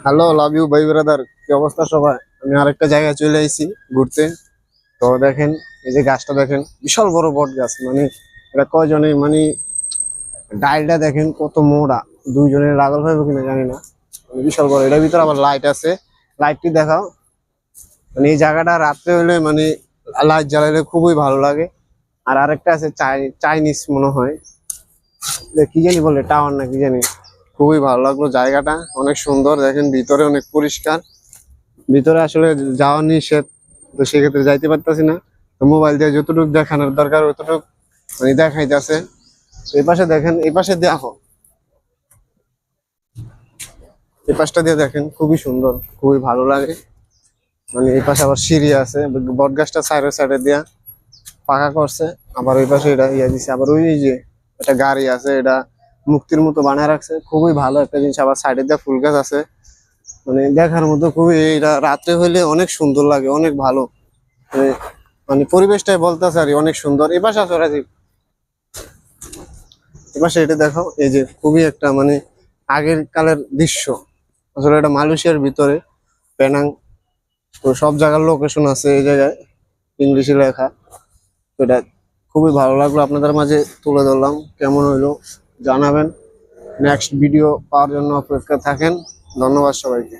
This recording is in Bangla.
হ্যালো, লাভ ইউ ভাই ব্রাদার। কি অবস্থা সবাই? আমি আরেকটা জায়গায় চলে আইছি ঘুরতে। তো দেখেন, এই যে গাছটা দেখেন, বিশাল বড় বট গাছ। মানে এটা কয়জনে মানে ডালটা দেখেন কত মোটা। দুইজনের লাগাল হইব কিনা জানি না। মানে বিশাল বড়, এটার ভিতরে আবার লাইট আছে। লাইটটি দেখাও। মানে এই জায়গাটা রাত্রে হলে মানে লাইট জ্বালালে খুবই ভালো লাগে। আর আরেকটা আছে চাইনিজ মনে হয়, এটা কি জানি বলে, টাওয়ার না কি জানি। খুবই ভালো লাগলো জায়গাটা, অনেক সুন্দর। দেখেন ভিতরে অনেক পরিষ্কার। ভিতরে আসলে যাওয়া নিষেধ, তো সেক্ষেত্রে যাইতে পারতাছি না। তো মোবাইল দিয়ে যতটুকু দেখানোর দরকার অতটুকু মানে দেখাইতেছে। এই পাশে দেখেন, এই পাশে দেখো, এই পাশটা দিয়ে দেখেন, খুবই সুন্দর, খুবই ভালো লাগে। মানে এই পাশে আবার সিঁড়ি আছে, বট গাছটা সাইডে সাইডে দিয়া পাকা করছে। আবার ওই পাশে এটা ইয়ে দিছে, আবার ওই যে একটা গাড়ি আছে, এটা মুক্তির মতো বানায় রাখছে। খুবই ভালো একটা জিনিস। আবার সাইডে দিয়ে ফুল গাছ আছে, মানে দেখার মতো খুবই। এটা রাত্রে হইলে অনেক সুন্দর লাগে, অনেক ভালো। মানে মানে পরিবেশটাই বলতেছে আর কি, অনেক সুন্দর। এপাশে আসো রাজীব, এপাশে এটা দেখো, এই যে খুবই একটা মানে আগের কালের দৃশ্য। আসলে এটা মালয়েশিয়ার ভিতরে, পেনাং। তো সব জায়গার লোকেশন আছে এই জায়গায়, ইংলিশে লেখা। তো এটা খুবই ভালো লাগলো, আপনাদের মাঝে তুলে ধরলাম। কেমন হইলো জানাবেন। নেক্সট ভিডিও পাওয়ার জন্য অপেক্ষা থাকেন। ধন্যবাদ সবাইকে।